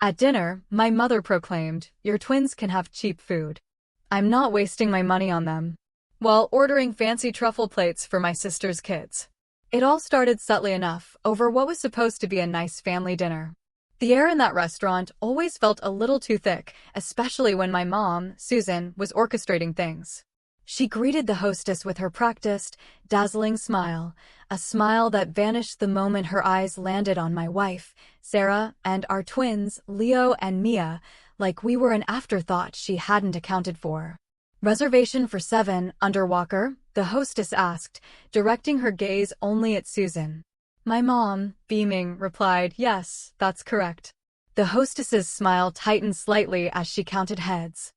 At dinner, my mother proclaimed, "Your twins can have cheap food. I'm not wasting my money on them," while ordering fancy truffle plates for my sister's kids. It all started subtly enough, over what was supposed to be a nice family dinner. The air in that restaurant always felt a little too thick, especially when my mom, Susan, was orchestrating things. She greeted the hostess with her practiced, dazzling smile, a smile that vanished the moment her eyes landed on my wife, Sarah, and our twins, Leo and Mia, like we were an afterthought she hadn't accounted for. "Reservation for 7, under Walker?" the hostess asked, directing her gaze only at Susan. My mom, beaming, replied, "Yes, that's correct." The hostess's smile tightened slightly as she counted heads.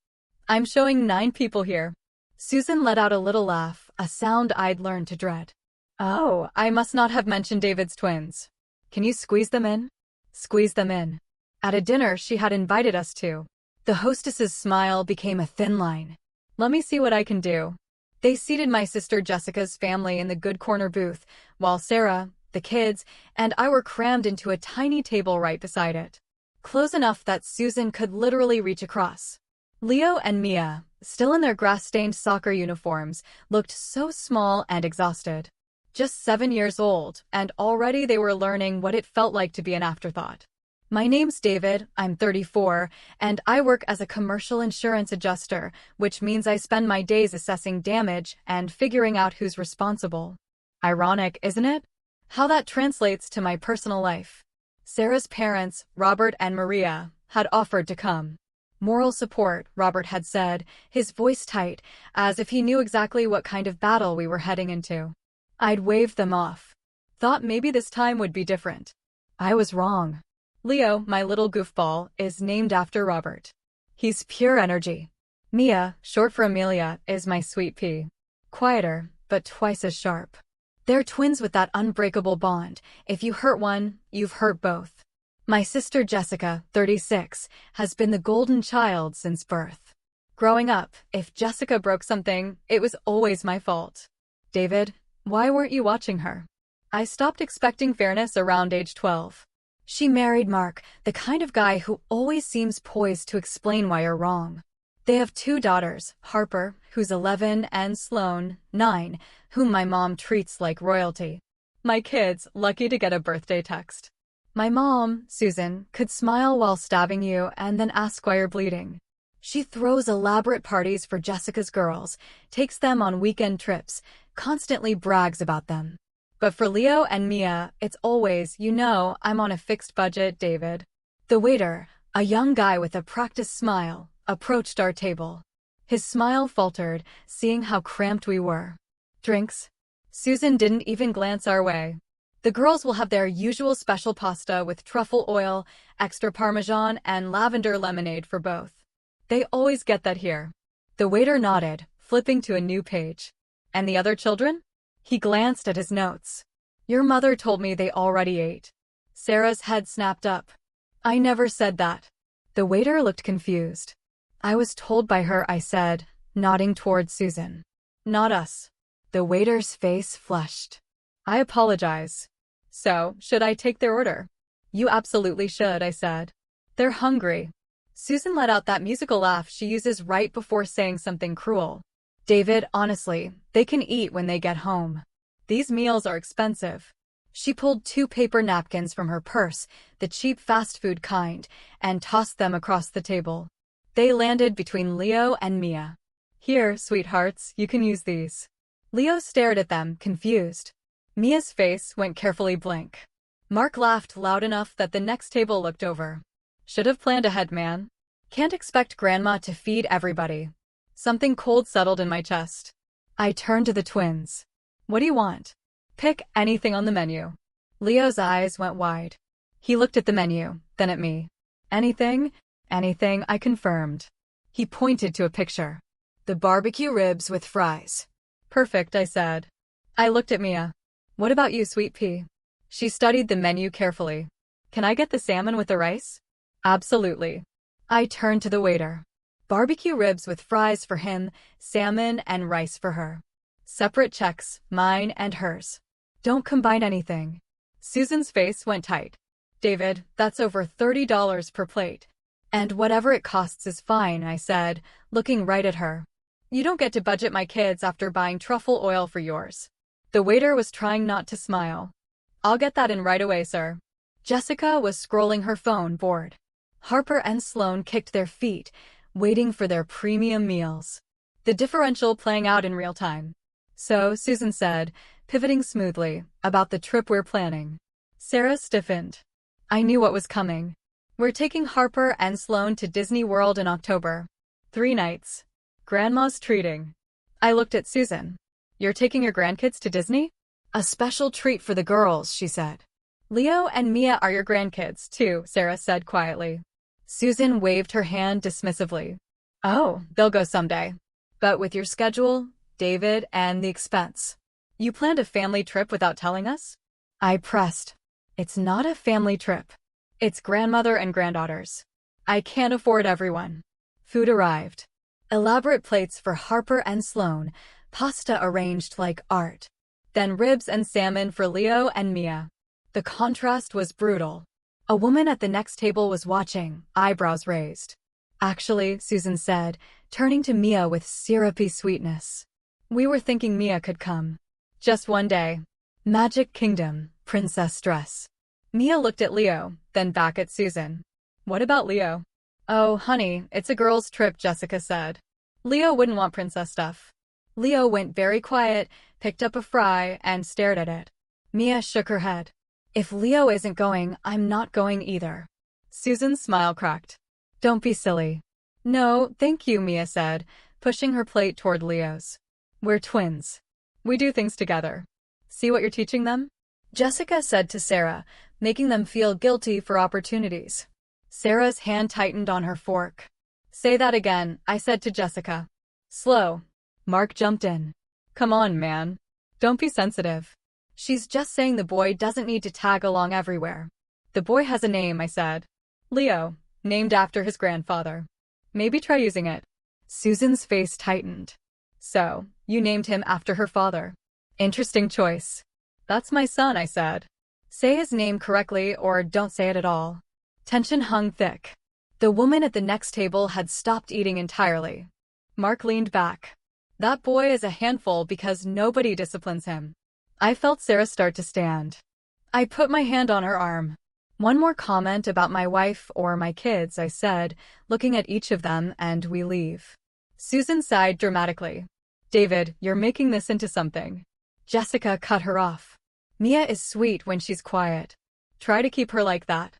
"I'm showing 9 people here." Susan let out a little laugh, a sound I'd learned to dread. "Oh, I must not have mentioned David's twins. Can you squeeze them in?" Squeeze them in. At a dinner she had invited us to. The hostess's smile became a thin line. "Let me see what I can do." They seated my sister Jessica's family in the good corner booth, while Sarah, the kids, and I were crammed into a tiny table right beside it. Close enough that Susan could literally reach across. Leo and Mia, still in their grass-stained soccer uniforms, looked so small and exhausted. Just 7 years old, and already they were learning what it felt like to be an afterthought. "My name's David, I'm 34, and I work as a commercial insurance adjuster, which means I spend my days assessing damage and figuring out who's responsible." Ironic, isn't it? How that translates to my personal life. Sarah's parents, Robert and Maria, had offered to come. "Moral support," Robert had said, his voice tight, as if he knew exactly what kind of battle we were heading into. I'd waved them off. Thought maybe this time would be different. I was wrong. Leo, my little goofball, is named after Robert. He's pure energy. Mia, short for Amelia, is my sweet pea. Quieter, but twice as sharp. They're twins with that unbreakable bond. If you hurt one, you've hurt both. My sister Jessica, 36, has been the golden child since birth. Growing up, if Jessica broke something, it was always my fault. "David, why weren't you watching her?" I stopped expecting fairness around age 12. She married Mark, the kind of guy who always seems poised to explain why you're wrong. They have 2 daughters, Harper, who's 11, and Sloane, 9, whom my mom treats like royalty. My kids, lucky to get a birthday text. My mom, Susan, could smile while stabbing you and then ask why you're bleeding. She throws elaborate parties for Jessica's girls, takes them on weekend trips, constantly brags about them. But for Leo and Mia, it's always, "I'm on a fixed budget, David." The waiter, a young guy with a practiced smile, approached our table. His smile faltered, seeing how cramped we were. "Drinks?" Susan didn't even glance our way. "The girls will have their usual special pasta with truffle oil, extra parmesan, and lavender lemonade for both. They always get that here." The waiter nodded, flipping to a new page. "And the other children?" He glanced at his notes. "Your mother told me they already ate." Sarah's head snapped up. "I never said that." The waiter looked confused. "I was told by her," I said, nodding toward Susan. "Not us." The waiter's face flushed. "I apologize. So, should I take their order?" "You absolutely should," I said. "They're hungry." Susan let out that musical laugh she uses right before saying something cruel. "David, honestly, they can eat when they get home. These meals are expensive." She pulled 2 paper napkins from her purse, the cheap fast food kind, and tossed them across the table. They landed between Leo and Mia. "Here, sweethearts, you can use these." Leo stared at them, confused. Mia's face went carefully blank. Mark laughed loud enough that the next table looked over. "Should have planned ahead, man. Can't expect Grandma to feed everybody." Something cold settled in my chest. I turned to the twins. "What do you want?" "Pick anything on the menu." Leo's eyes went wide. He looked at the menu, then at me. "Anything?" "Anything," I confirmed. He pointed to a picture. "The barbecue ribs with fries." "Perfect," I said. I looked at Mia. "What about you, sweet pea?" She studied the menu carefully. "Can I get the salmon with the rice?" "Absolutely." I turned to the waiter. Barbecue ribs with fries for him, salmon and rice for her. Separate checks, mine and hers. Don't combine anything. Susan's face went tight. David, that's over $30 per plate. And whatever it costs is fine, I said, looking right at her. You don't get to budget my kids after buying truffle oil for yours. The waiter was trying not to smile. I'll get that in right away, sir. Jessica was scrolling her phone, bored. Harper and Sloane kicked their feet, waiting for their premium meals. The differential playing out in real time. So, Susan said, pivoting smoothly, about the trip we're planning. Sarah stiffened. I knew what was coming. We're taking Harper and Sloane to Disney World in October. 3 nights. Grandma's treating. I looked at Susan. You're taking your grandkids to Disney? A special treat for the girls, she said. Leo and Mia are your grandkids, too, Sarah said quietly. Susan waved her hand dismissively. Oh, they'll go someday. But with your schedule, David, and the expense. You planned a family trip without telling us? I pressed. It's not a family trip. It's grandmother and granddaughters. I can't afford everyone. Food arrived. Elaborate plates for Harper and Sloane, pasta arranged like art. Then ribs and salmon for Leo and Mia. The contrast was brutal. A woman at the next table was watching, eyebrows raised. Actually, Susan said, turning to Mia with syrupy sweetness. We were thinking Mia could come. Just one day. Magic Kingdom, princess dress. Mia looked at Leo, then back at Susan. What about Leo? Oh, honey, it's a girls' trip, Jessica said. Leo wouldn't want princess stuff. Leo went very quiet, picked up a fry, and stared at it. Mia shook her head. If Leo isn't going, I'm not going either. Susan's smile cracked. Don't be silly. No, thank you, Mia said, pushing her plate toward Leo's. We're twins. We do things together. See what you're teaching them? Jessica said to Sarah, making them feel guilty for opportunities. Sarah's hand tightened on her fork. Say that again, I said to Jessica. Slow. Mark jumped in. Come on, man. Don't be sensitive. She's just saying the boy doesn't need to tag along everywhere. The boy has a name, I said. Leo, named after his grandfather. Maybe try using it. Susan's face tightened. So, you named him after her father. Interesting choice. That's my son, I said. Say his name correctly or don't say it at all. Tension hung thick. The woman at the next table had stopped eating entirely. Mark leaned back. That boy is a handful because nobody disciplines him. I felt Sarah start to stand. I put my hand on her arm. One more comment about my wife or my kids, I said, looking at each of them, and we leave. Susan sighed dramatically. David, you're making this into something. Jessica cut her off. Mia is sweet when she's quiet. Try to keep her like that.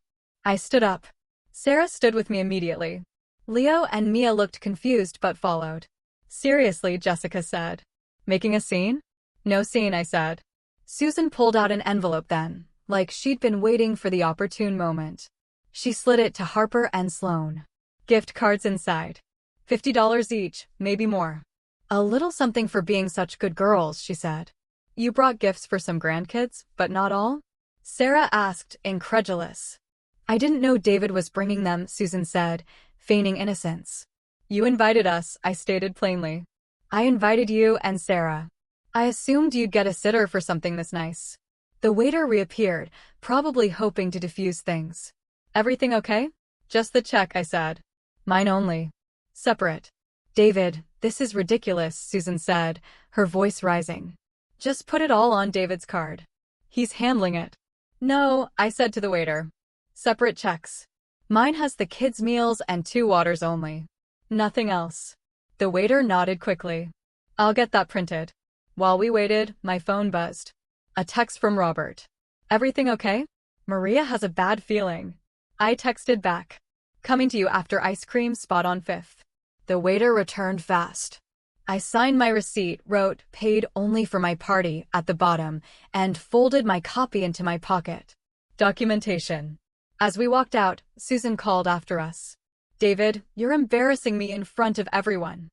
I stood up. Sarah stood with me immediately. Leo and Mia looked confused but followed. Seriously, Jessica said. Making a scene? No scene, I said. Susan pulled out an envelope then, like she'd been waiting for the opportune moment. She slid it to Harper and Sloane. Gift cards inside. $50 each, maybe more. A little something for being such good girls, she said. You brought gifts for some grandkids, but not all? Sarah asked, incredulous. I didn't know David was bringing them, Susan said, feigning innocence. You invited us, I stated plainly. I invited you and Sarah. I assumed you'd get a sitter for something this nice. The waiter reappeared, probably hoping to diffuse things. Everything okay? Just the check, I said. Mine only. Separate. David, this is ridiculous, Susan said, her voice rising. Just put it all on David's card. He's handling it. No, I said to the waiter. Separate checks. Mine has the kids' meals and 2 waters only. Nothing else. The waiter nodded quickly. I'll get that printed. While we waited, my phone buzzed. A text from Robert. Everything okay? Maria has a bad feeling. I texted back. Coming to you after ice cream spot on 5th. The waiter returned fast. I signed my receipt, wrote, paid only for my party, at the bottom, and folded my copy into my pocket. Documentation. As we walked out, Susan called after us. David, you're embarrassing me in front of everyone.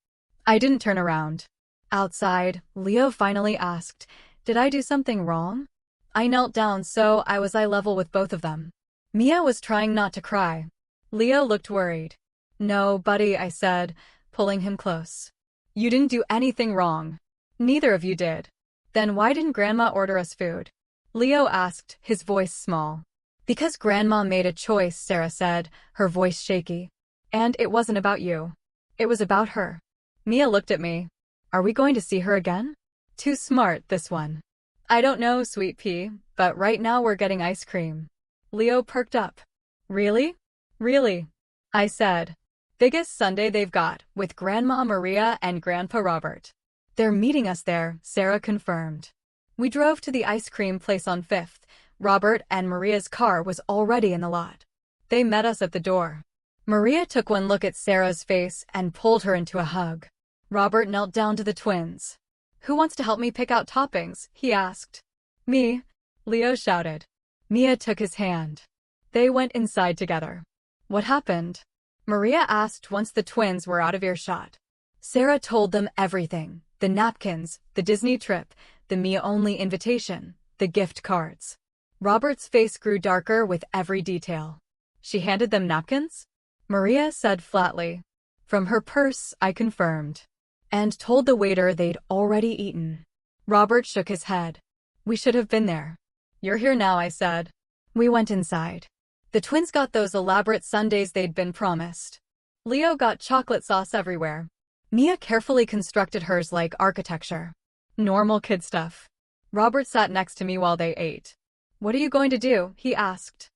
I didn't turn around. Outside, Leo finally asked, did I do something wrong? I knelt down so I was eye level with both of them. Mia was trying not to cry. Leo looked worried. No, buddy, I said, pulling him close. You didn't do anything wrong. Neither of you did. Then why didn't Grandma order us food? Leo asked, his voice small. Because Grandma made a choice, Sarah said, her voice shaky. And it wasn't about you. It was about her. Mia looked at me. Are we going to see her again? Too smart, this one. I don't know, Sweet Pea, but right now we're getting ice cream. Leo perked up. Really? Really? I said. Biggest Sunday they've got, with Grandma Maria and Grandpa Robert. They're meeting us there, Sarah confirmed. We drove to the ice cream place on 5th. Robert and Maria's car was already in the lot. They met us at the door. Maria took one look at Sarah's face and pulled her into a hug. Robert knelt down to the twins. Who wants to help me pick out toppings? He asked. Me, Leo shouted. Mia took his hand. They went inside together. What happened? Maria asked once the twins were out of earshot. Sarah told them everything. The napkins, the Disney trip, the Mia-only invitation, the gift cards. Robert's face grew darker with every detail. She handed them napkins? Maria said flatly. From her purse, I confirmed. And told the waiter they'd already eaten. Robert shook his head. We should have been there. You're here now, I said. We went inside. The twins got those elaborate sundaes they'd been promised. Leo got chocolate sauce everywhere. Mia carefully constructed hers like architecture. Normal kid stuff. Robert sat next to me while they ate. What are you going to do? He asked.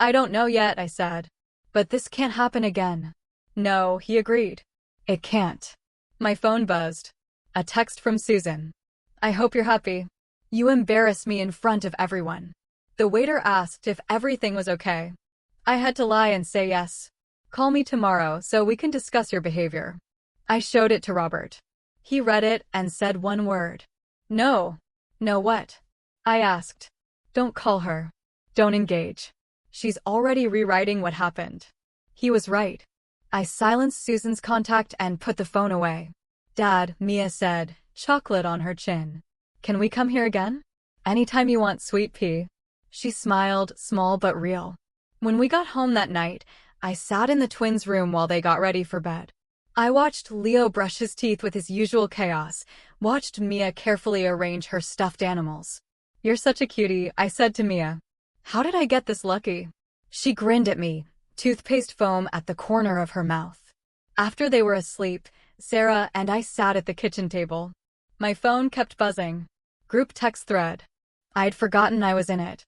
I don't know yet, I said. But this can't happen again. No, he agreed. It can't. My phone buzzed. A text from Susan. I hope you're happy. You embarrass me in front of everyone. The waiter asked if everything was okay. I had to lie and say yes. Call me tomorrow so we can discuss your behavior. I showed it to Robert. He read it and said one word. No. No what? I asked. Don't call her. Don't engage. She's already rewriting what happened. He was right. I silenced Susan's contact and put the phone away. Dad, Mia said, chocolate on her chin. Can we come here again? Anytime you want, Sweet Pea. She smiled, small but real. When we got home that night, I sat in the twins' room while they got ready for bed. I watched Leo brush his teeth with his usual chaos, watched Mia carefully arrange her stuffed animals. You're such a cutie, I said to Mia. How did I get this lucky? She grinned at me, toothpaste foam at the corner of her mouth. After they were asleep, Sarah and I sat at the kitchen table. My phone kept buzzing. Group text thread. I'd forgotten I was in it.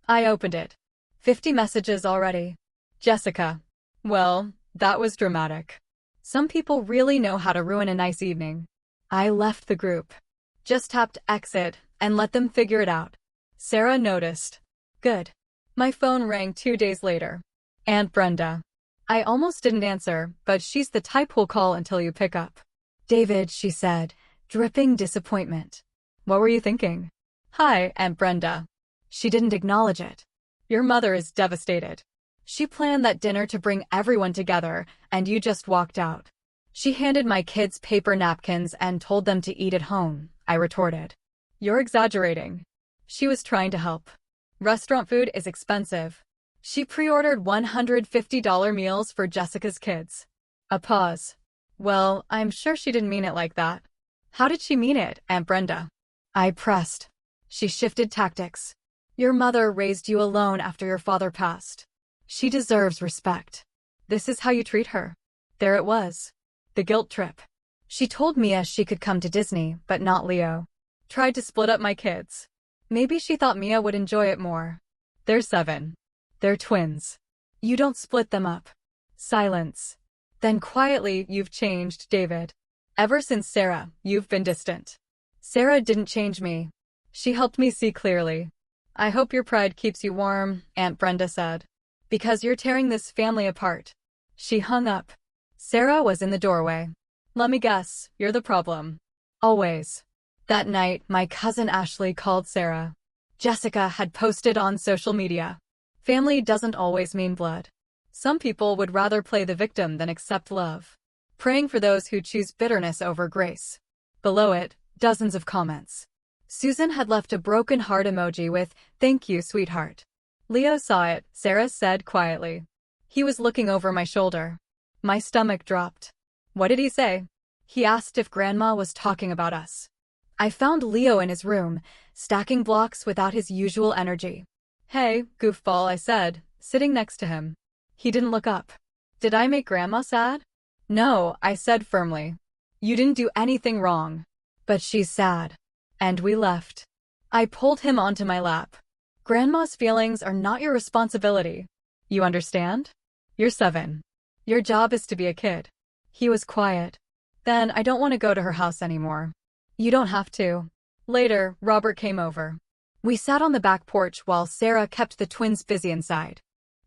I opened it. 50 messages already. Jessica. Well, that was dramatic. Some people really know how to ruin a nice evening. I left the group. Just tapped exit and let them figure it out. Sarah noticed. Good. My phone rang 2 days later. Aunt Brenda. I almost didn't answer, but she's the type who'll call until you pick up. David, she said, dripping disappointment. What were you thinking? Hi, Aunt Brenda. She didn't acknowledge it. Your mother is devastated. She planned that dinner to bring everyone together, and you just walked out. She handed my kids paper napkins and told them to eat at home, I retorted. You're exaggerating. She was trying to help. Restaurant food is expensive. She pre-ordered $150 meals for Jessica's kids. A pause. Well, I'm sure she didn't mean it like that. How did she mean it, Aunt Brenda? I pressed. She shifted tactics. Your mother raised you alone after your father passed. She deserves respect. This is how you treat her. There it was. The guilt trip. She told Mia she could come to Disney, but not Leo. Tried to split up my kids. Maybe she thought Mia would enjoy it more. They're 7. They're twins. You don't split them up. Silence. Then quietly, you've changed, David. Ever since Sarah, you've been distant. Sarah didn't change me. She helped me see clearly. I hope your pride keeps you warm, Aunt Brenda said. Because you're tearing this family apart. She hung up. Sarah was in the doorway. Let me guess, you're the problem. Always. That night, my cousin Ashley called Sarah. Jessica had posted on social media. Family doesn't always mean blood. Some people would rather play the victim than accept love. Praying for those who choose bitterness over grace. Below it, dozens of comments. Susan had left a broken heart emoji with, "Thank you, sweetheart." Leo saw it, Sarah said quietly. He was looking over my shoulder. My stomach dropped. What did he say? He asked if Grandma was talking about us. I found Leo in his room, stacking blocks without his usual energy. Hey, goofball, I said, sitting next to him. He didn't look up. Did I make Grandma sad? No, I said firmly. You didn't do anything wrong. But she's sad. And we left. I pulled him onto my lap. Grandma's feelings are not your responsibility. You understand? You're 7. Your job is to be a kid. He was quiet. Then I don't want to go to her house anymore. You don't have to. Later, Robert came over. We sat on the back porch while Sarah kept the twins busy inside.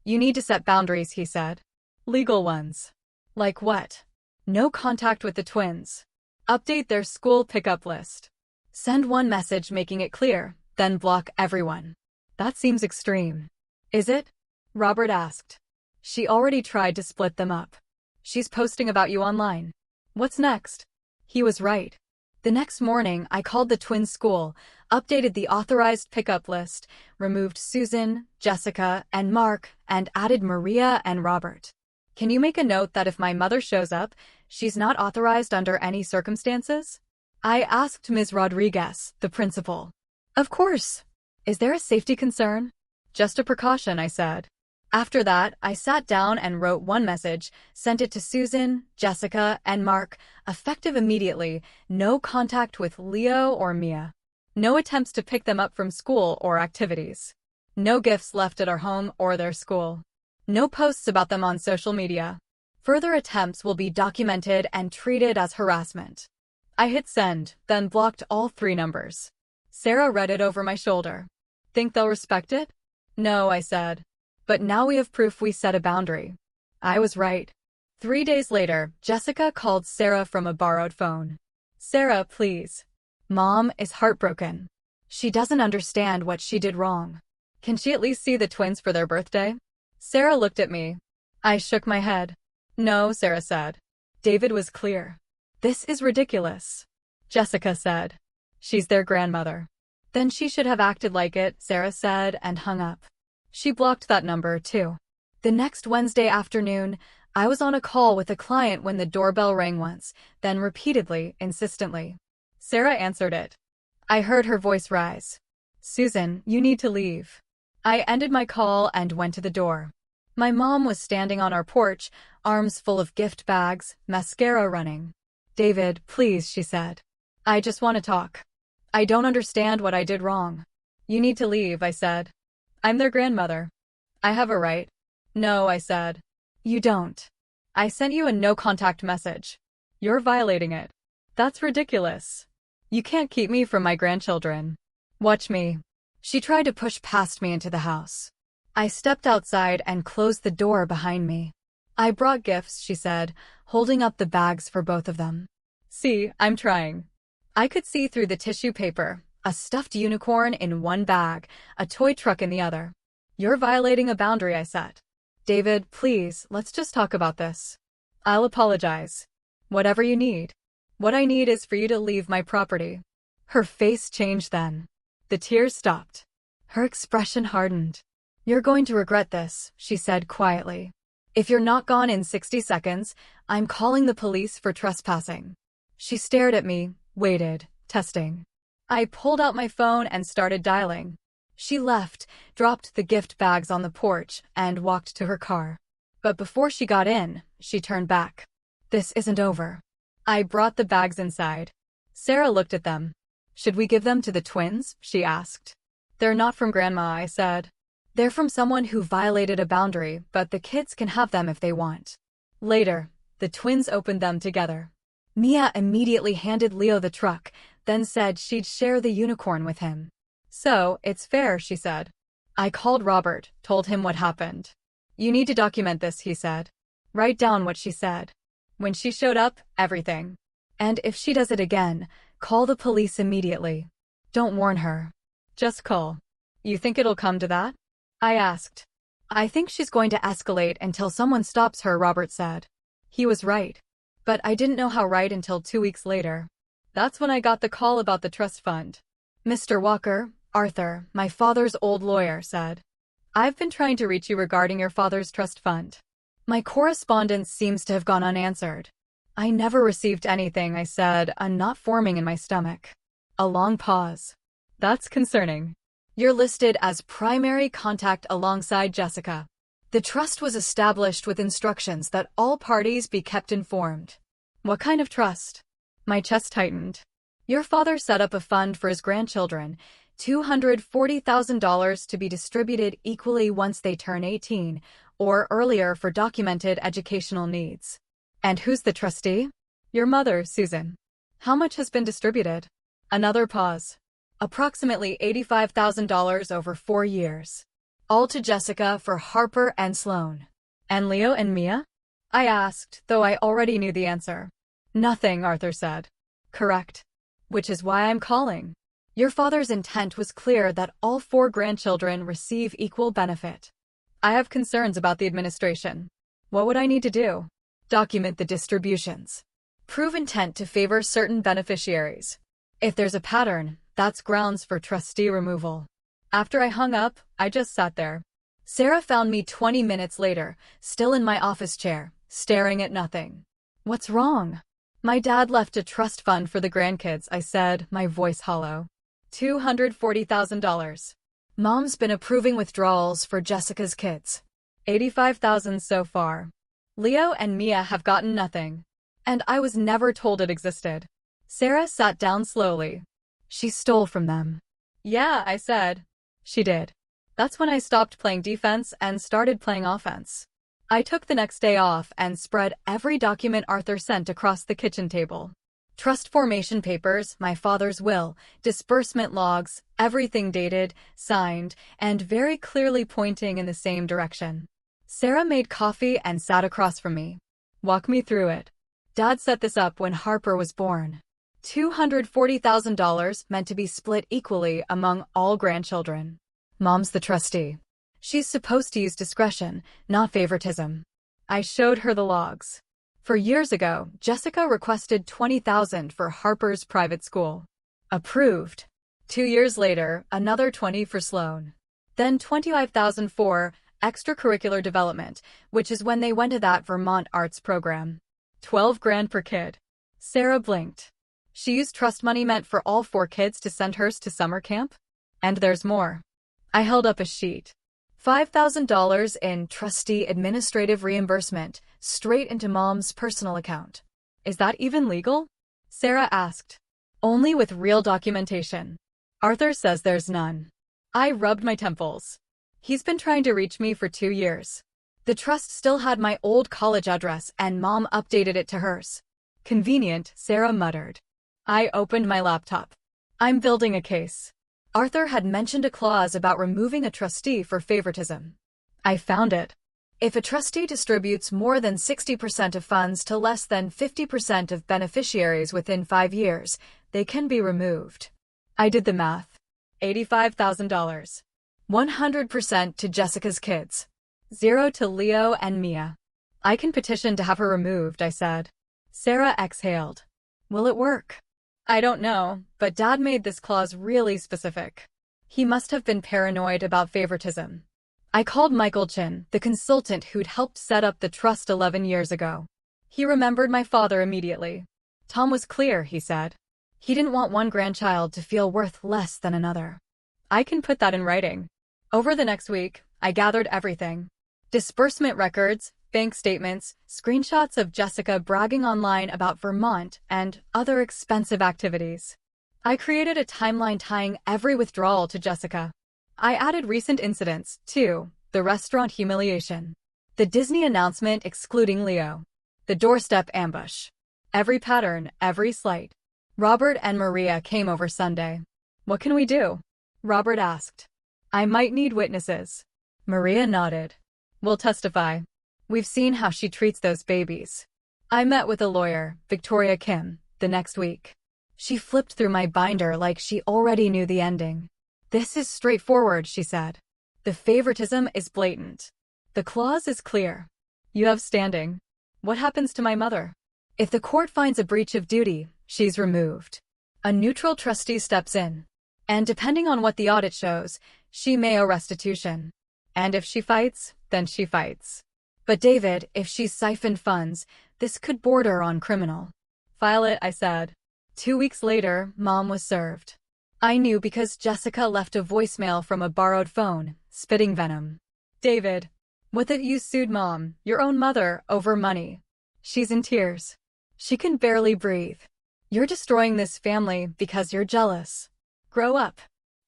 You need to set boundaries, he said. Legal ones. Like what? No contact with the twins. Update their school pickup list. Send one message making it clear, then block everyone. That seems extreme. Is it? Robert asked. She already tried to split them up. She's posting about you online. What's next? He was right. The next morning, I called the twins' school, updated the authorized pickup list, removed Susan, Jessica, and Mark, and added Maria and Robert. Can you make a note that if my mother shows up, she's not authorized under any circumstances? I asked Ms. Rodriguez, the principal. Of course. Is there a safety concern? Just a precaution, I said. After that, I sat down and wrote one message, sent it to Susan, Jessica, and Mark, effective immediately, no contact with Leo or Mia. No attempts to pick them up from school or activities. No gifts left at our home or their school. No posts about them on social media. Further attempts will be documented and treated as harassment. I hit send, then blocked all 3 numbers. Sarah read it over my shoulder. Think they'll respect it? No, I said. But now we have proof we set a boundary. I was right. 3 days later, Jessica called Sarah from a borrowed phone. Sarah, please. Mom is heartbroken. She doesn't understand what she did wrong. Can she at least see the twins for their birthday? Sarah looked at me. I shook my head. No, Sarah said. David was clear. This is ridiculous. Jessica said. She's their grandmother. Then she should have acted like it, Sarah said, and hung up. She blocked that number, too. The next Wednesday afternoon, I was on a call with a client when the doorbell rang once, then repeatedly, insistently. Sarah answered it. I heard her voice rise. Susan, you need to leave. I ended my call and went to the door. My mom was standing on our porch, arms full of gift bags, mascara running. David, please, she said. I just want to talk. I don't understand what I did wrong. You need to leave, I said. I'm their grandmother. I have a right. No, I said. You don't. I sent you a no-contact message. You're violating it. That's ridiculous. You can't keep me from my grandchildren. Watch me. She tried to push past me into the house. I stepped outside and closed the door behind me. I brought gifts, she said, holding up the bags for both of them. See, I'm trying. I could see through the tissue paper, a stuffed unicorn in one bag, a toy truck in the other. You're violating a boundary I set. David, please, let's just talk about this. I'll apologize. Whatever you need. What I need is for you to leave my property. Her face changed then. The tears stopped. Her expression hardened. You're going to regret this, she said quietly. If you're not gone in 60 seconds, I'm calling the police for trespassing. She stared at me, waited, testing. I pulled out my phone and started dialing. She left, dropped the gift bags on the porch, and walked to her car. But before she got in, she turned back. This isn't over. I brought the bags inside. Sarah looked at them. Should we give them to the twins? She asked. They're not from Grandma, I said. They're from someone who violated a boundary, but the kids can have them if they want. Later, the twins opened them together. Mia immediately handed Leo the truck, then said she'd share the unicorn with him. So, it's fair, she said. I called Robert, told him what happened. You need to document this, he said. Write down what she said. When she showed up, everything. And if she does it again, call the police immediately. Don't warn her. Just call. You think it'll come to that? I asked. I think she's going to escalate until someone stops her, Robert said. He was right. But I didn't know how right until 2 weeks later. That's when I got the call about the trust fund. Mr. Walker, Arthur, my father's old lawyer, said. I've been trying to reach you regarding your father's trust fund. My correspondence seems to have gone unanswered. I never received anything, I said, a knot forming in my stomach. A long pause. That's concerning. You're listed as primary contact alongside Jessica. The trust was established with instructions that all parties be kept informed. What kind of trust? My chest tightened. Your father set up a fund for his grandchildren, $240,000 to be distributed equally once they turn 18, or earlier for documented educational needs. And who's the trustee? Your mother, Susan. How much has been distributed? Another pause. Approximately $85,000 over 4 years. All to Jessica for Harper and Sloan. And Leo and Mia? I asked, though I already knew the answer. Nothing, Arthur said. Correct. Which is why I'm calling. Your father's intent was clear that all 4 grandchildren receive equal benefit. I have concerns about the administration. What would I need to do? Document the distributions. Prove intent to favor certain beneficiaries. If there's a pattern, that's grounds for trustee removal. After I hung up, I just sat there. Sarah found me 20 minutes later, still in my office chair, staring at nothing. What's wrong? My dad left a trust fund for the grandkids, I said, my voice hollow. $240,000. Mom's been approving withdrawals for Jessica's kids. $85,000 so far. Leo and Mia have gotten nothing. And I was never told it existed. Sarah sat down slowly. She stole from them. Yeah, I said. She did. That's when I stopped playing defense and started playing offense. I took the next day off and spread every document Arthur sent across the kitchen table. Trust formation papers, my father's will, disbursement logs, everything dated, signed, and very clearly pointing in the same direction. Sarah made coffee and sat across from me. Walk me through it. Dad set this up when Harper was born. $240,000 meant to be split equally among all grandchildren. Mom's the trustee. She's supposed to use discretion, not favoritism. I showed her the logs. For years ago, Jessica requested $20,000 for Harper's private school. Approved. 2 years later, another $20,000 for Sloan. Then $25,000 for extracurricular development, which is when they went to that Vermont arts program. $12,000 per kid. Sarah blinked. She used trust money meant for all 4 kids to send hers to summer camp? And there's more. I held up a sheet. $5,000 in trustee administrative reimbursement, straight into Mom's personal account. Is that even legal? Sarah asked. Only with real documentation. Arthur says there's none. I rubbed my temples. He's been trying to reach me for 2 years. The trust still had my old college address and Mom updated it to hers. Convenient, Sarah muttered. I opened my laptop. I'm building a case. Arthur had mentioned a clause about removing a trustee for favoritism. I found it. If a trustee distributes more than 60% of funds to less than 50% of beneficiaries within 5 years, they can be removed. I did the math. $85,000. 100% to Jessica's kids. 0 to Leo and Mia. I can petition to have her removed, I said. Sarah exhaled. Will it work? I don't know, but Dad made this clause really specific. He must have been paranoid about favoritism. I called Michael Chin, the consultant who'd helped set up the trust 11 years ago. He remembered my father immediately. Tom was clear, he said. He didn't want one grandchild to feel worth less than another. I can put that in writing. Over the next week, I gathered everything. Disbursement records, bank statements, screenshots of Jessica bragging online about Vermont, and other expensive activities. I created a timeline tying every withdrawal to Jessica. I added recent incidents, too, the restaurant humiliation, the Disney announcement excluding Leo, the doorstep ambush. Every pattern, every slight. Robert and Maria came over Sunday. What can we do? Robert asked. I might need witnesses. Maria nodded. We'll testify. We've seen how she treats those babies. I met with a lawyer, Victoria Kim, the next week. She flipped through my binder like she already knew the ending. This is straightforward, she said. The favoritism is blatant. The clause is clear. You have standing. What happens to my mother? If the court finds a breach of duty, she's removed. A neutral trustee steps in. And depending on what the audit shows, she may owe restitution. And if she fights, then she fights. But David, if she's siphoned funds, this could border on criminal. File it, I said. 2 weeks later, Mom was served. I knew because Jessica left a voicemail from a borrowed phone, spitting venom. David. With it you sued Mom, your own mother, over money. She's in tears. She can barely breathe. You're destroying this family because you're jealous. Grow up.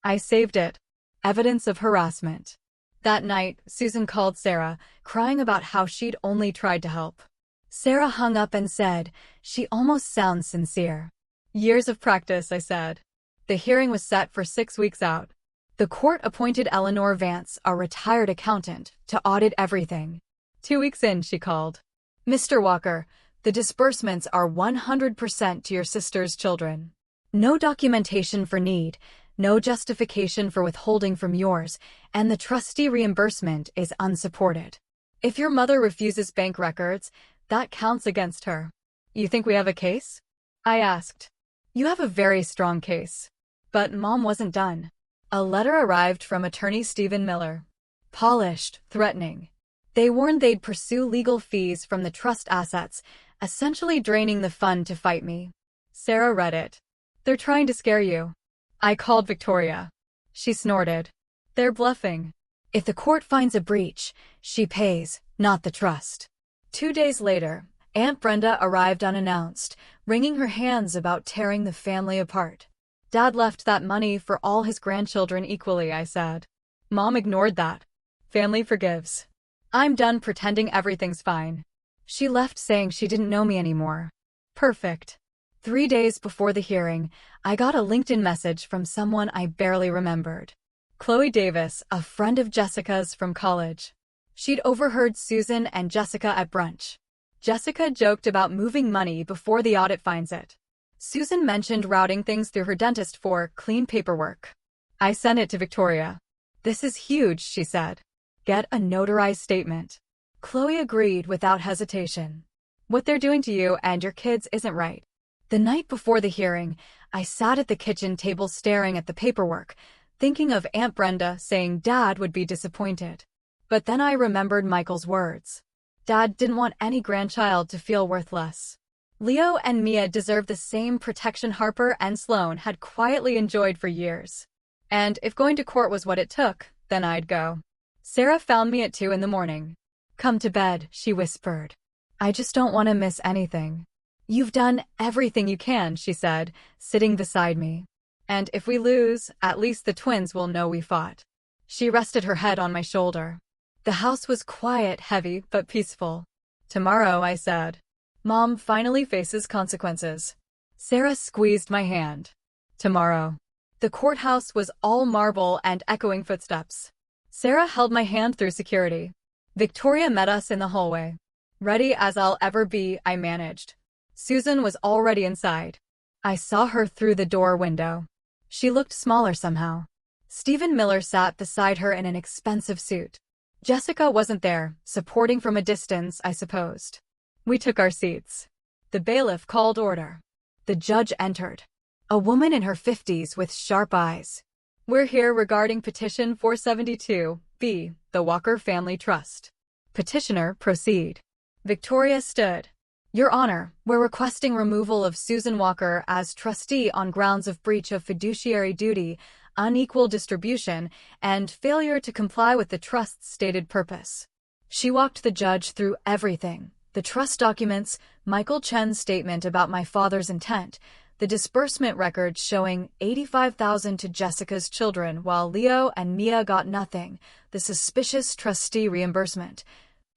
I saved it. Evidence of harassment. That night, Susan called Sarah, crying about how she'd only tried to help. Sarah hung up and said, "She almost sounds sincere." Years of practice, I said. The hearing was set for 6 weeks out. The court appointed Eleanor Vance, a retired accountant, to audit everything. 2 weeks in, she called. "Mr. Walker, the disbursements are 100% to your sister's children. No documentation for need, no justification for withholding from yours, and the trustee reimbursement is unsupported. If your mother refuses bank records, that counts against her." "You think we have a case?" I asked. "You have a very strong case." But Mom wasn't done. A letter arrived from attorney Stephen Miller. Polished, threatening. They warned they'd pursue legal fees from the trust assets, essentially draining the fund to fight me. Sarah read it. "They're trying to scare you." I called Victoria. She snorted. "They're bluffing. If the court finds a breach, she pays, not the trust." 2 days later, Aunt Brenda arrived unannounced, wringing her hands about tearing the family apart. "Dad left that money for all his grandchildren equally," I said. Mom ignored that. "Family forgives. I'm done pretending everything's fine." She left saying she didn't know me anymore. Perfect. 3 days before the hearing, I got a LinkedIn message from someone I barely remembered. Chloe Davis, a friend of Jessica's from college. She'd overheard Susan and Jessica at brunch. Jessica joked about moving money before the audit finds it. Susan mentioned routing things through her dentist for clean paperwork. I sent it to Victoria. "This is huge," she said. "Get a notarized statement." Chloe agreed without hesitation. "What they're doing to you and your kids isn't right." The night before the hearing, I sat at the kitchen table staring at the paperwork, thinking of Aunt Brenda saying Dad would be disappointed. But then I remembered Michael's words. Dad didn't want any grandchild to feel worthless. Leo and Mia deserved the same protection Harper and Sloane had quietly enjoyed for years. And if going to court was what it took, then I'd go. Sarah found me at 2 in the morning. "Come to bed," she whispered. "I just don't want to miss anything." "You've done everything you can," she said, sitting beside me. "And if we lose, at least the twins will know we fought." She rested her head on my shoulder. The house was quiet, heavy, but peaceful. "Tomorrow," I said. "Mom finally faces consequences." Sarah squeezed my hand. "Tomorrow." The courthouse was all marble and echoing footsteps. Sarah held my hand through security. Victoria met us in the hallway. "Ready as I'll ever be," I managed. Susan was already inside. I saw her through the door window. She looked smaller somehow. Stephen Miller sat beside her in an expensive suit. Jessica wasn't there, supporting from a distance, I supposed. We took our seats. The bailiff called order. The judge entered. A woman in her 50s with sharp eyes. "We're here regarding Petition 472-B, the Walker Family Trust." Petitioner, proceed. Victoria stood. "Your Honor, we're requesting removal of Susan Walker as trustee on grounds of breach of fiduciary duty, unequal distribution, and failure to comply with the trust's stated purpose." She walked the judge through everything. The trust documents, Michael Chen's statement about my father's intent, the disbursement records showing $85,000 to Jessica's children while Leo and Mia got nothing, the suspicious trustee reimbursement.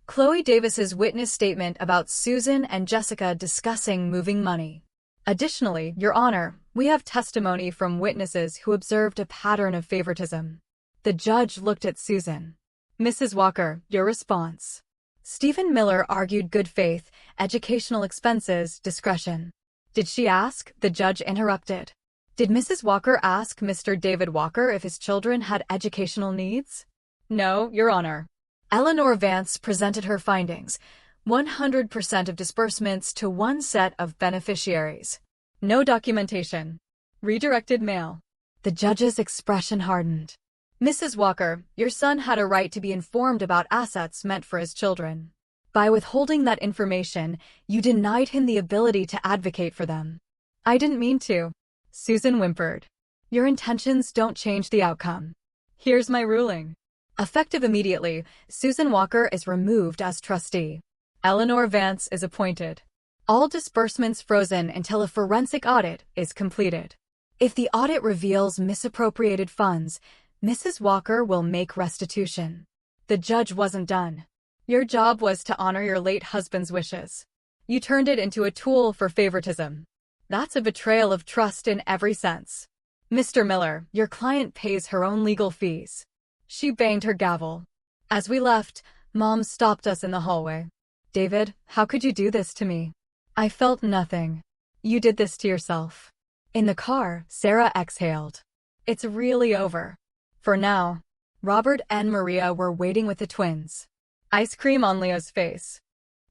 Chloe Davis's witness statement about Susan and Jessica discussing moving money. Additionally, Your Honor, we have testimony from witnesses who observed a pattern of favoritism. The judge looked at Susan. "Mrs. Walker, your response." Stephen Miller argued good faith, educational expenses, discretion. "Did she ask?" the judge interrupted. "Did Mrs. Walker ask Mr. David Walker if his children had educational needs?" "No, Your Honor." Eleanor Vance presented her findings. 100% of disbursements to one set of beneficiaries. No documentation. Redirected mail. The judge's expression hardened. "Mrs. Walker, your son had a right to be informed about assets meant for his children. By withholding that information, you denied him the ability to advocate for them." "I didn't mean to." Susan whimpered. Your intentions don't change the outcome. Here's my ruling. Effective immediately, Susan Walker is removed as trustee. Eleanor Vance is appointed. All disbursements frozen until a forensic audit is completed. If the audit reveals misappropriated funds, Mrs. Walker will make restitution. The judge wasn't done. Your job was to honor your late husband's wishes. You turned it into a tool for favoritism. That's a betrayal of trust in every sense. Mr. Miller, your client pays her own legal fees. She banged her gavel. As we left, Mom stopped us in the hallway. David, how could you do this to me? I felt nothing. You did this to yourself. In the car, Sarah exhaled. It's really over. For now. Robert and Maria were waiting with the twins. Ice cream on Leo's face.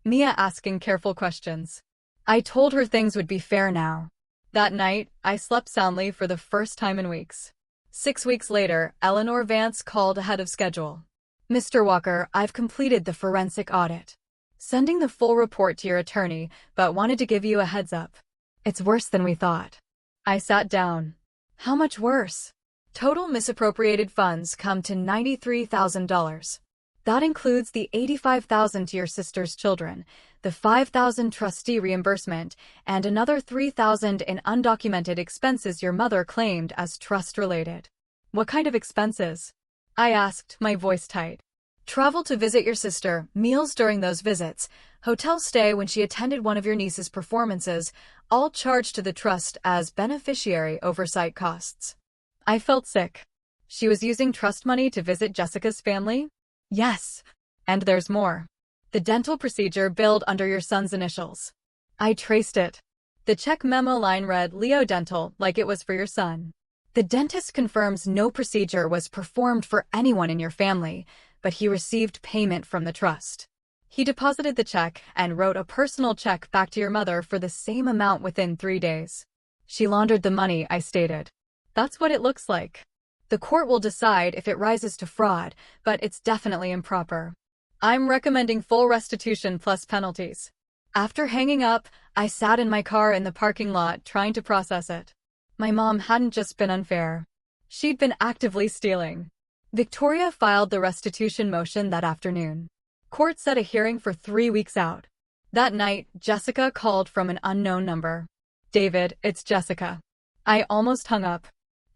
Mia asking careful questions. I told her things would be fair now. That night, I slept soundly for the first time in weeks. 6 weeks later, Eleanor Vance called ahead of schedule. Mr. Walker, I've completed the forensic audit. Sending the full report to your attorney, but wanted to give you a heads up. It's worse than we thought. I sat down. How much worse? Total misappropriated funds come to $93,000. That includes the $85,000 to your sister's children, the $5,000 trustee reimbursement, and another $3,000 in undocumented expenses your mother claimed as trust-related. What kind of expenses? I asked, my voice tight. Travel to visit your sister, meals during those visits, hotel stay when she attended one of your niece's performances, all charged to the trust as beneficiary oversight costs. I felt sick. She was using trust money to visit Jessica's family? Yes. And there's more. The dental procedure billed under your son's initials. I traced it. The check memo line read Leo Dental like it was for your son. The dentist confirms no procedure was performed for anyone in your family, but he received payment from the trust. He deposited the check and wrote a personal check back to your mother for the same amount within 3 days. She laundered the money, I stated. That's what it looks like. The court will decide if it rises to fraud, but it's definitely improper. I'm recommending full restitution plus penalties. After hanging up, I sat in my car in the parking lot trying to process it. My mom hadn't just been unfair. She'd been actively stealing. Victoria filed the restitution motion that afternoon. Court set a hearing for 3 weeks out. That night, Jessica called from an unknown number. David, it's Jessica. I almost hung up.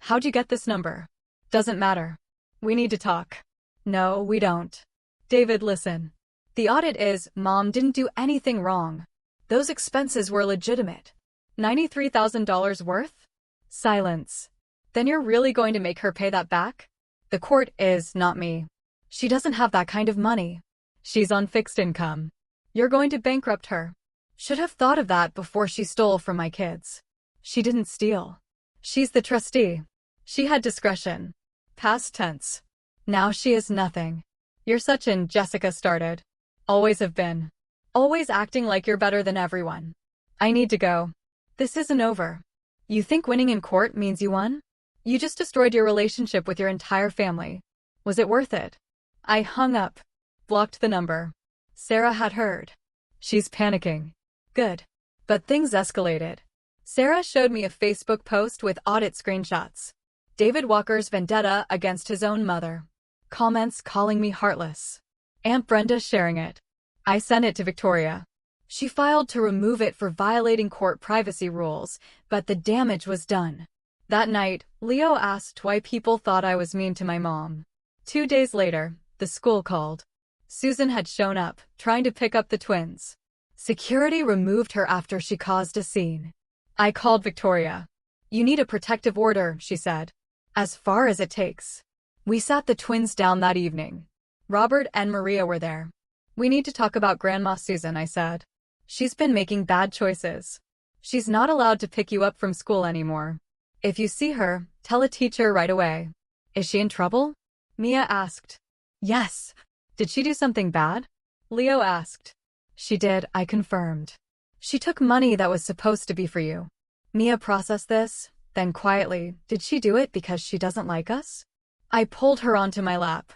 How'd you get this number? Doesn't matter. We need to talk. No, we don't. David, listen. The audit is, Mom didn't do anything wrong. Those expenses were legitimate. $93,000 worth? Silence. Then you're really going to make her pay that back? The court is, not me. She doesn't have that kind of money. She's on fixed income. You're going to bankrupt her. Should have thought of that before she stole from my kids. She didn't steal. She's the trustee. She had discretion. Past tense. Now she is nothing. You're such an, Jessica started. Always have been. Always acting like you're better than everyone. I need to go. This isn't over. You think winning in court means you won? You just destroyed your relationship with your entire family. Was it worth it? I hung up. Blocked the number. Sarah had heard. She's panicking. Good. But things escalated. Sarah showed me a Facebook post with audit screenshots. David Walker's vendetta against his own mother. Comments calling me heartless. Aunt Brenda sharing it. I sent it to Victoria. She filed to remove it for violating court privacy rules, but the damage was done. That night, Leo asked why people thought I was mean to my mom. 2 days later, the school called. Susan had shown up, trying to pick up the twins. Security removed her after she caused a scene. I called Victoria. You need a protective order, she said. As far as it takes. We sat the twins down that evening. Robert and Maria were there. We need to talk about Grandma Susan, I said. She's been making bad choices. She's not allowed to pick you up from school anymore. If you see her, tell a teacher right away. Is she in trouble? Mia asked. Yes. Did she do something bad? Leo asked. She did, I confirmed. She took money that was supposed to be for you. Mia processed this, then quietly, did she do it because she doesn't like us? I pulled her onto my lap.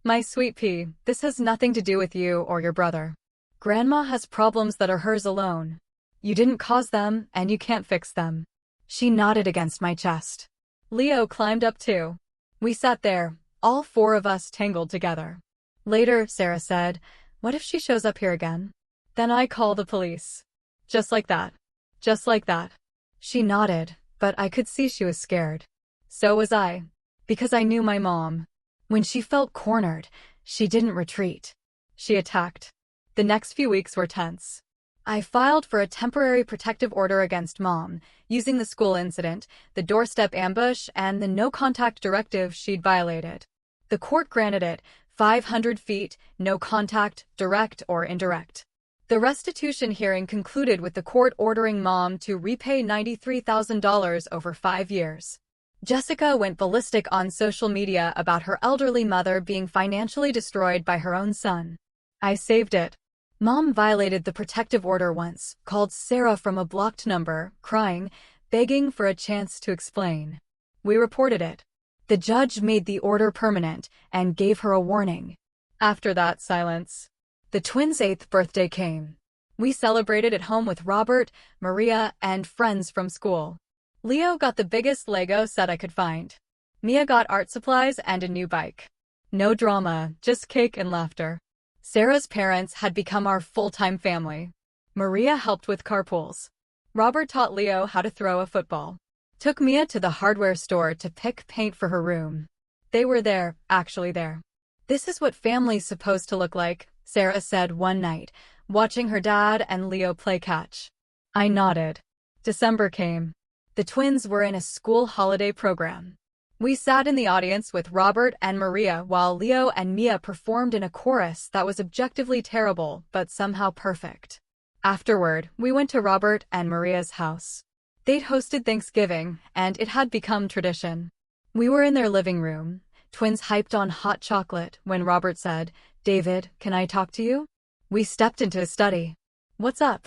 My sweet pea, this has nothing to do with you or your brother. Grandma has problems that are hers alone. You didn't cause them, and you can't fix them. She nodded against my chest. Leo climbed up too. We sat there, all four of us tangled together. Later, Sarah said, "What if she shows up here again?" "Then I call the police." Just like that. Just like that. She nodded, but I could see she was scared. So was I. Because I knew my mom. When she felt cornered, she didn't retreat. She attacked. The next few weeks were tense. I filed for a temporary protective order against Mom, using the school incident, the doorstep ambush, and the no-contact directive she'd violated. The court granted it, 500 feet, no contact, direct or indirect. The restitution hearing concluded with the court ordering Mom to repay $93,000 over 5 years. Jessica went ballistic on social media about her elderly mother being financially destroyed by her own son. I saved it. Mom violated the protective order once, called Sarah from a blocked number, crying, begging for a chance to explain. We reported it. The judge made the order permanent and gave her a warning. After that, silence. The twins' 8th birthday came. We celebrated at home with Robert, Maria, and friends from school. Leo got the biggest Lego set I could find. Mia got art supplies and a new bike. No drama, just cake and laughter. Sarah's parents had become our full-time family. Maria helped with carpools. Robert taught Leo how to throw a football. Took Mia to the hardware store to pick paint for her room. They were there, actually there. "This is what family's supposed to look like," Sarah said one night, watching her dad and Leo play catch. I nodded. December came. The twins were in a school holiday program. We sat in the audience with Robert and Maria while Leo and Mia performed in a chorus that was objectively terrible but somehow perfect. Afterward, we went to Robert and Maria's house. They'd hosted Thanksgiving, and it had become tradition. We were in their living room, twins hyped on hot chocolate, when Robert said, "David, can I talk to you?" We stepped into his study. "What's up?"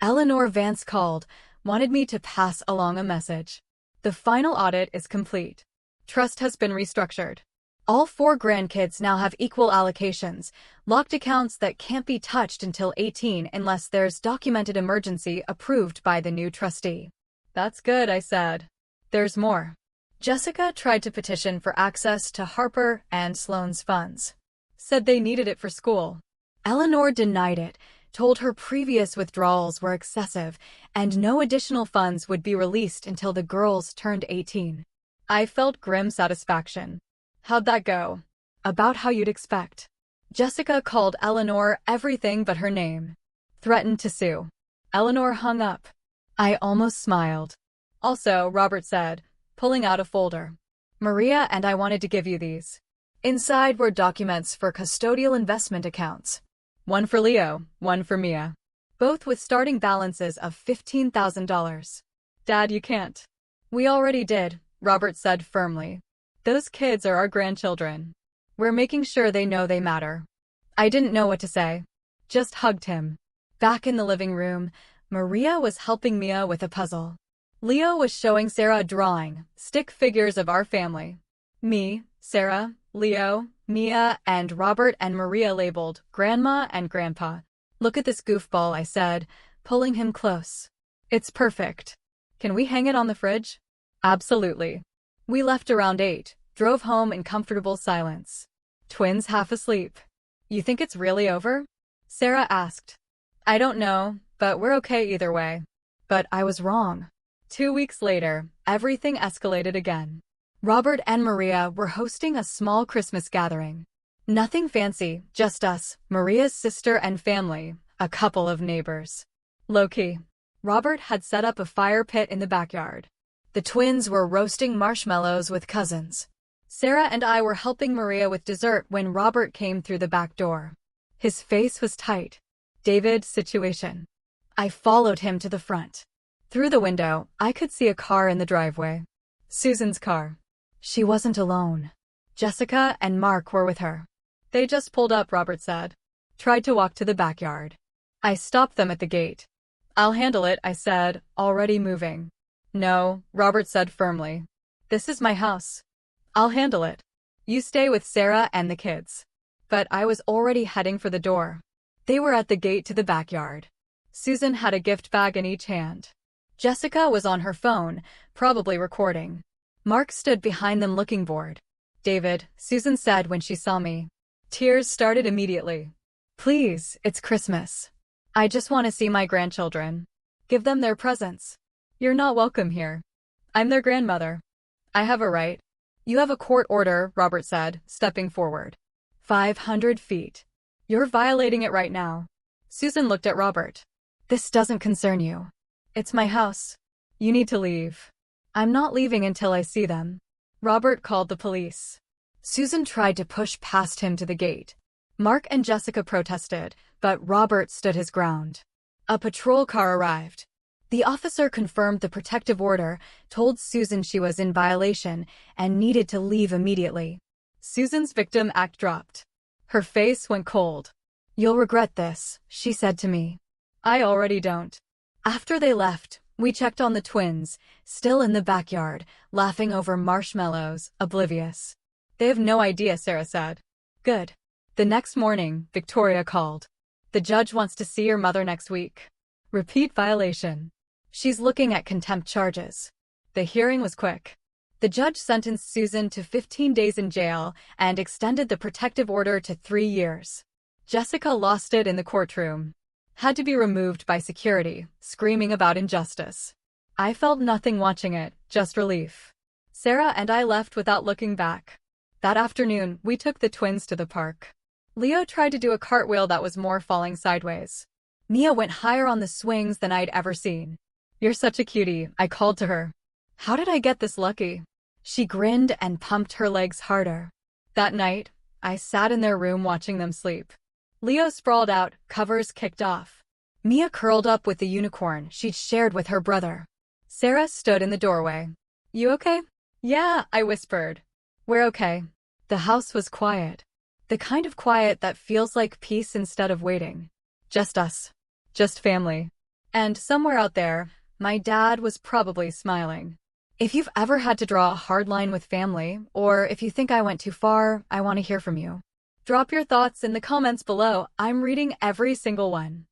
Eleanor Vance called, wanted me to pass along a message. "The final audit is complete. Trust has been restructured. All 4 grandkids now have equal allocations, locked accounts that can't be touched until 18 unless there's documented emergency approved by the new trustee." "That's good," I said. "There's more." Jessica tried to petition for access to Harper and Sloane's funds. Said they needed it for school. Eleanor denied it, told her previous withdrawals were excessive, and no additional funds would be released until the girls turned 18. I felt grim satisfaction. "How'd that go?" "About how you'd expect." Jessica called Eleanor everything but her name. Threatened to sue. Eleanor hung up. I almost smiled. "Also," Robert said, pulling out a folder. "Maria and I wanted to give you these." Inside were documents for custodial investment accounts. One for Leo, one for Mia. Both with starting balances of $15,000. "Dad, you can't." "We already did," Robert said firmly. "Those kids are our grandchildren. We're making sure they know they matter." I didn't know what to say. Just hugged him. Back in the living room, Maria was helping Mia with a puzzle. Leo was showing Sarah a drawing, stick figures of our family. Me, Sarah, Leo, Mia, and Robert and Maria labeled Grandma and Grandpa. "Look at this goofball," I said, pulling him close. "It's perfect. Can we hang it on the fridge?" "Absolutely." We left around 8, drove home in comfortable silence. Twins half asleep. "You think it's really over?" Sarah asked. "I don't know, but we're okay either way." But I was wrong. 2 weeks later, everything escalated again. Robert and Maria were hosting a small Christmas gathering. Nothing fancy, just us, Maria's sister and family, a couple of neighbors. Low-key. Robert had set up a fire pit in the backyard. The twins were roasting marshmallows with cousins. Sarah and I were helping Maria with dessert when Robert came through the back door. His face was tight. "David, situation." I followed him to the front. Through the window, I could see a car in the driveway. Susan's car. She wasn't alone. Jessica and Mark were with her. "They just pulled up," Robert said. Tried to walk to the backyard. I stopped them at the gate. "I'll handle it," I said, already moving. "No," Robert said firmly. "This is my house. I'll handle it. You stay with Sarah and the kids." But I was already heading for the door. They were at the gate to the backyard. Susan had a gift bag in each hand. Jessica was on her phone, probably recording. Mark stood behind them looking bored. David, Susan said when she saw me. Tears started immediately. Please, it's Christmas. I just want to see my grandchildren. Give them their presents. You're not welcome here. I'm their grandmother. I have a right. You have a court order, Robert said, stepping forward. 500 feet. You're violating it right now. Susan looked at Robert. This doesn't concern you. It's my house. You need to leave. I'm not leaving until I see them. Robert called the police. Susan tried to push past him to the gate. Mark and Jessica protested, but Robert stood his ground. A patrol car arrived. The officer confirmed the protective order, told Susan she was in violation, and needed to leave immediately. Susan's victim act dropped. Her face went cold. You'll regret this, she said to me. I already don't. After they left, we checked on the twins, still in the backyard, laughing over marshmallows, oblivious. They have no idea, Sarah said. Good. The next morning, Victoria called. The judge wants to see your mother next week. Repeat violation. She's looking at contempt charges. The hearing was quick. The judge sentenced Susan to 15 days in jail and extended the protective order to 3 years. Jessica lost it in the courtroom. Had to be removed by security, screaming about injustice. I felt nothing watching it, just relief. Sarah and I left without looking back. That afternoon, we took the twins to the park. Leo tried to do a cartwheel that was more falling sideways. Mia went higher on the swings than I'd ever seen. You're such a cutie, I called to her. How did I get this lucky? She grinned and pumped her legs harder. That night, I sat in their room watching them sleep. Leo sprawled out, covers kicked off. Mia curled up with the unicorn she'd shared with her brother. Sarah stood in the doorway. You okay? Yeah, I whispered. We're okay. The house was quiet. The kind of quiet that feels like peace instead of waiting. Just us. Just family. And somewhere out there, my dad was probably smiling. If you've ever had to draw a hard line with family, or if you think I went too far, I want to hear from you. Drop your thoughts in the comments below. I'm reading every single one.